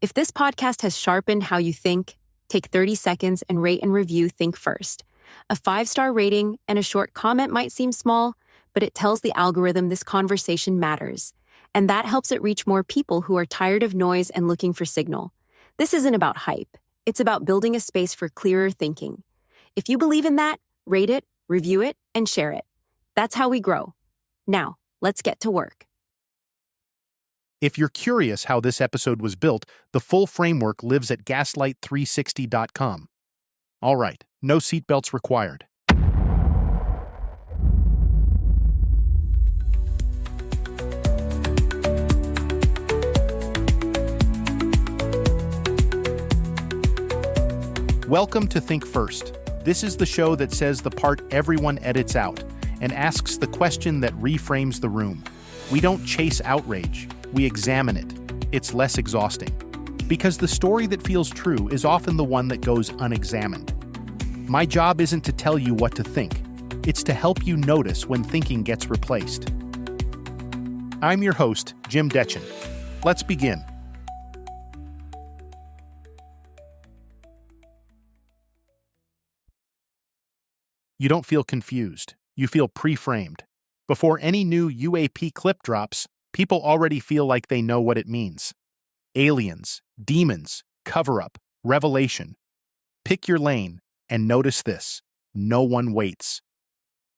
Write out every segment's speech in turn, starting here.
If this podcast has sharpened how you think, take 30 seconds and rate and review Think First. A 5-star rating and a short comment might seem small, but it tells the algorithm this conversation matters. And that helps it reach more people who are tired of noise and looking for signal. This isn't about hype. It's about building a space for clearer thinking. If you believe in that, rate it, review it, and share it. That's how we grow. Now, let's get to work. If you're curious how this episode was built, the full framework lives at gaslight360.com. All right, no seatbelts required. Welcome to Think First. This is the show that says the part everyone edits out and asks the question that reframes the room. We don't chase outrage, we examine it. It's less exhausting. Because the story that feels true is often the one that goes unexamined. My job isn't to tell you what to think, it's to help you notice when thinking gets replaced. I'm your host, Jim Detchen. Let's begin. You don't feel confused. You feel pre-framed. Before any new UAP clip drops, people already feel like they know what it means. Aliens, demons, cover-up, revelation. Pick your lane and notice this: no one waits.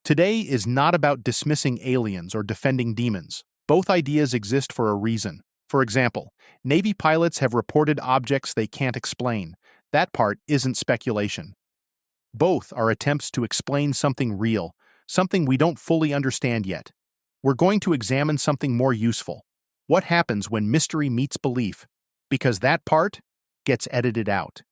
Today is not about dismissing aliens or defending demons. Both ideas exist for a reason. For example, Navy pilots have reported objects they can't explain. That part isn't speculation. Both are attempts to explain something real, something we don't fully understand yet. We're going to examine something more useful. What happens when mystery meets belief? Because that part gets edited out.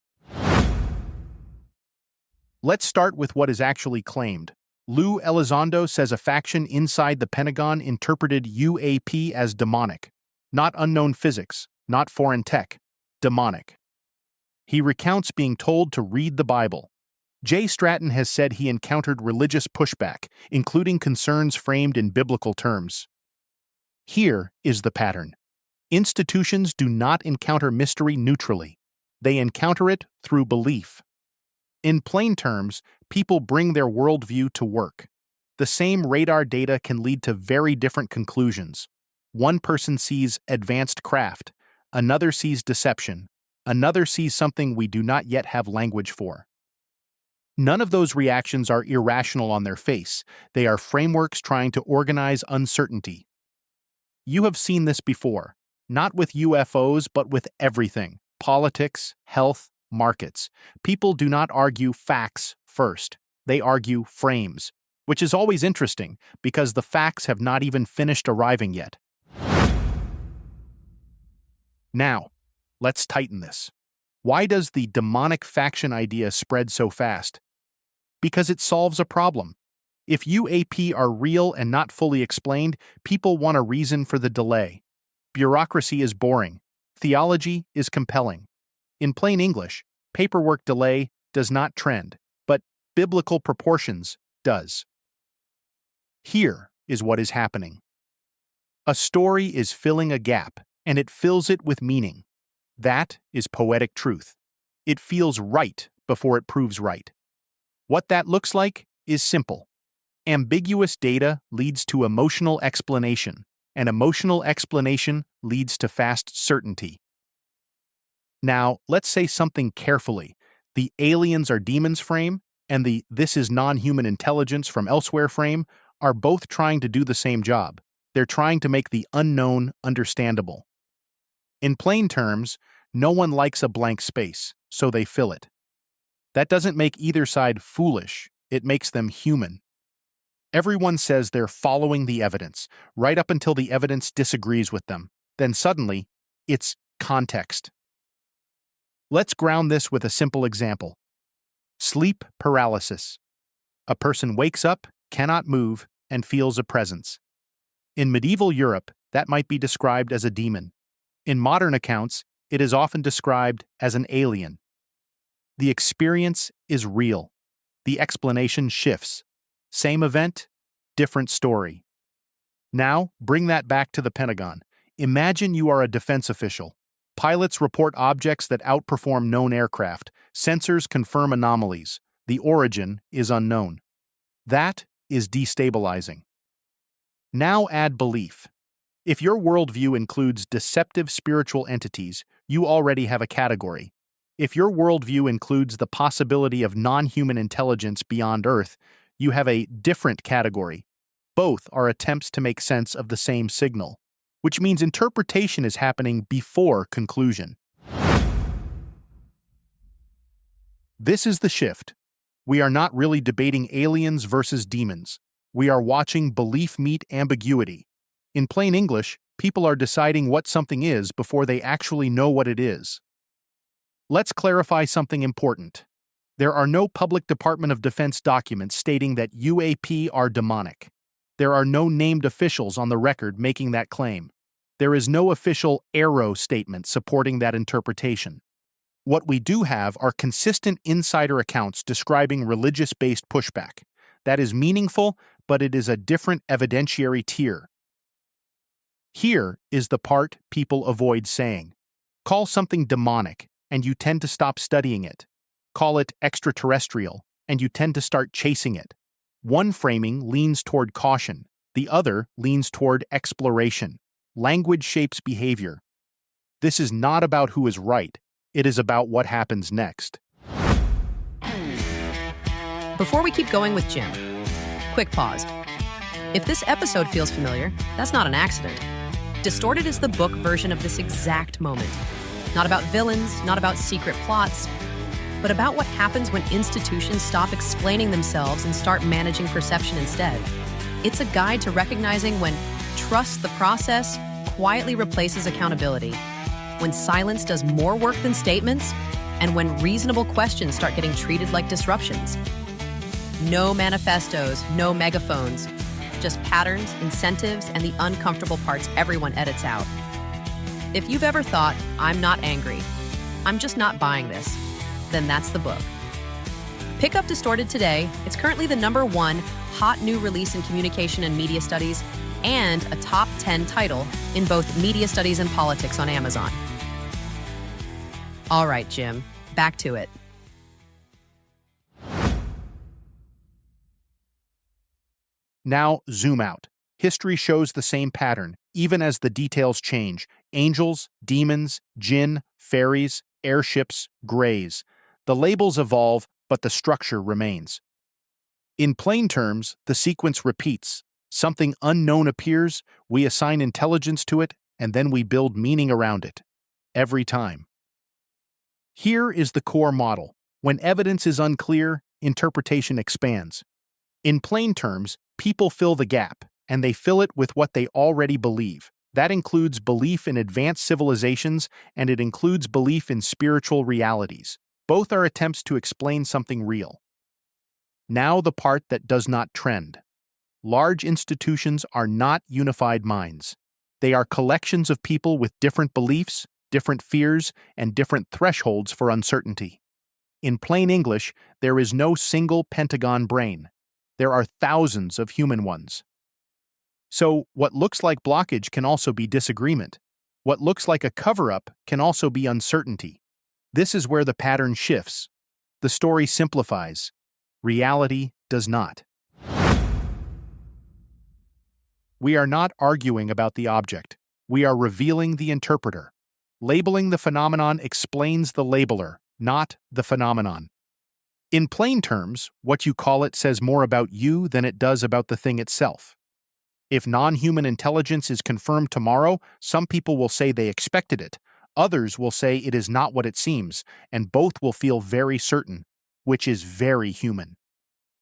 Let's start with what is actually claimed. Lou Elizondo says a faction inside the Pentagon interpreted UAP as demonic. Not unknown physics, not foreign tech, demonic. He recounts being told to read the Bible. Stratton has said he encountered religious pushback, including concerns framed in biblical terms. Here is the pattern. Institutions do not encounter mystery neutrally. They encounter it through belief. In plain terms, people bring their worldview to work. The same radar data can lead to very different conclusions. One person sees advanced craft, another sees deception, another sees something we do not yet have language for. None of those reactions are irrational on their face. They are frameworks trying to organize uncertainty. You have seen this before, not with UFOs, but with everything: politics, health, markets. People do not argue facts first. They argue frames, which is always interesting because the facts have not even finished arriving yet. Now, let's tighten this. Why does the demonic faction idea spread so fast? Because it solves a problem. If UAP are real and not fully explained, people want a reason for the delay. Bureaucracy is boring. Theology is compelling. In plain English, paperwork delay does not trend, but biblical proportions does. Here is what is happening. A story is filling a gap, and it fills it with meaning. That is poetic truth. It feels right before it proves right. What that looks like is simple. Ambiguous data leads to emotional explanation, and emotional explanation leads to fast certainty. Now, let's say something carefully. The aliens are demons frame and the this is non-human intelligence from elsewhere frame are both trying to do the same job. They're trying to make the unknown understandable. In plain terms, no one likes a blank space, so they fill it. That doesn't make either side foolish, it makes them human. Everyone says they're following the evidence, right up until the evidence disagrees with them. Then suddenly, it's context. Let's ground this with a simple example. Sleep paralysis. A person wakes up, cannot move, and feels a presence. In medieval Europe, that might be described as a demon. In modern accounts, it is often described as an alien. The experience is real. The explanation shifts. Same event, different story. Now, bring that back to the Pentagon. Imagine you are a defense official. Pilots report objects that outperform known aircraft. Sensors confirm anomalies. The origin is unknown. That is destabilizing. Now add belief. If your worldview includes deceptive spiritual entities, you already have a category. If your worldview includes the possibility of non-human intelligence beyond Earth, you have a different category. Both are attempts to make sense of the same signal, which means interpretation is happening before conclusion. This is the shift. We are not really debating aliens versus demons. We are watching belief meet ambiguity. In plain English, people are deciding what something is before they actually know what it is. Let's clarify something important. There are no public Department of Defense documents stating that UAP are demonic. There are no named officials on the record making that claim. There is no official arrow statement supporting that interpretation. What we do have are consistent insider accounts describing religious-based pushback. That is meaningful, but it is a different evidentiary tier. Here is the part people avoid saying. Call something demonic, and you tend to stop studying it. Call it extraterrestrial, and you tend to start chasing it. One framing leans toward caution, the other leans toward exploration. Language shapes behavior. This is not about who is right, it is about what happens next. Before we keep going with Jim, quick pause. If this episode feels familiar, that's not an accident. Distorted is the book version of this exact moment. Not about villains, not about secret plots, but about what happens when institutions stop explaining themselves and start managing perception instead. It's a guide to recognizing when trust the process quietly replaces accountability, when silence does more work than statements, and when reasonable questions start getting treated like disruptions. No manifestos, no megaphones, just patterns, incentives, and the uncomfortable parts everyone edits out. If you've ever thought, I'm not angry, I'm just not buying this, then that's the book. Pick up Distorted today. It's currently the #1 hot new release in communication and media studies and a top 10 title in both media studies and politics on Amazon. All right, Jim, back to it. Now, zoom out. History shows the same pattern, even as the details change. Angels, demons, jinn, fairies, airships, greys. The labels evolve, but the structure remains. In plain terms, the sequence repeats. Something unknown appears, we assign intelligence to it, and then we build meaning around it. Every time. Here is the core model. When evidence is unclear, interpretation expands. In plain terms, people fill the gap, and they fill it with what they already believe. That includes belief in advanced civilizations, and it includes belief in spiritual realities. Both are attempts to explain something real. Now the part that does not trend. Large institutions are not unified minds. They are collections of people with different beliefs, different fears, and different thresholds for uncertainty. In plain English, there is no single Pentagon brain. There are thousands of human ones. So, what looks like blockage can also be disagreement. What looks like a cover-up can also be uncertainty. This is where the pattern shifts. The story simplifies. Reality does not. We are not arguing about the object. We are revealing the interpreter. Labeling the phenomenon explains the labeler, not the phenomenon. In plain terms, what you call it says more about you than it does about the thing itself. If non-human intelligence is confirmed tomorrow, some people will say they expected it. Others will say it is not what it seems, and both will feel very certain, which is very human.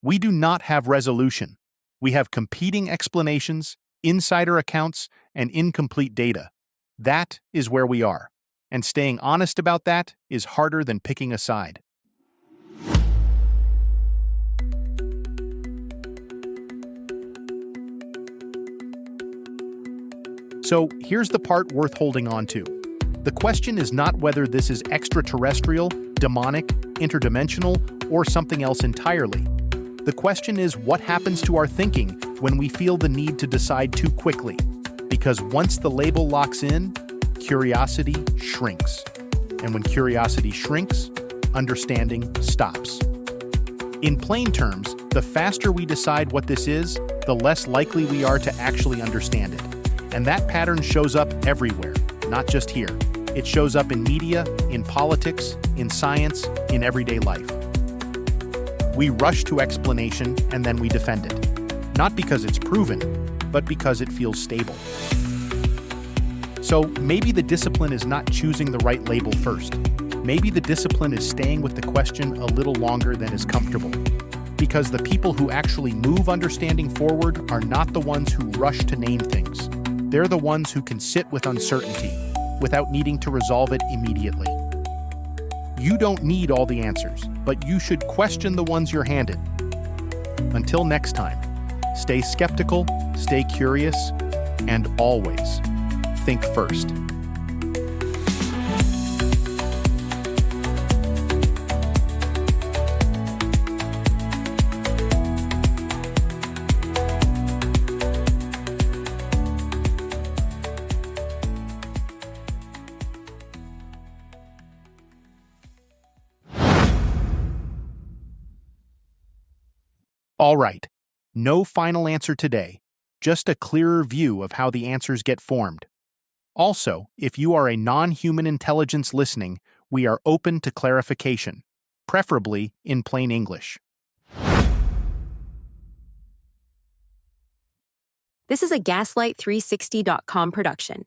We do not have resolution. We have competing explanations, insider accounts, and incomplete data. That is where we are, and staying honest about that is harder than picking a side. So here's the part worth holding on to. The question is not whether this is extraterrestrial, demonic, interdimensional, or something else entirely. The question is what happens to our thinking when we feel the need to decide too quickly. Because once the label locks in, curiosity shrinks. And when curiosity shrinks, understanding stops. In plain terms, the faster we decide what this is, the less likely we are to actually understand it. And that pattern shows up everywhere, not just here. It shows up in media, in politics, in science, in everyday life. We rush to explanation and then we defend it. Not because it's proven, but because it feels stable. So maybe the discipline is not choosing the right label first. Maybe the discipline is staying with the question a little longer than is comfortable. Because the people who actually move understanding forward are not the ones who rush to name things. They're the ones who can sit with uncertainty without needing to resolve it immediately. You don't need all the answers, but you should question the ones you're handed. Until next time, stay skeptical, stay curious, and always think first. All right, no final answer today, just a clearer view of how the answers get formed. Also, if you are a non-human intelligence listening, we are open to clarification, preferably in plain English. This is a Gaslight360.com production,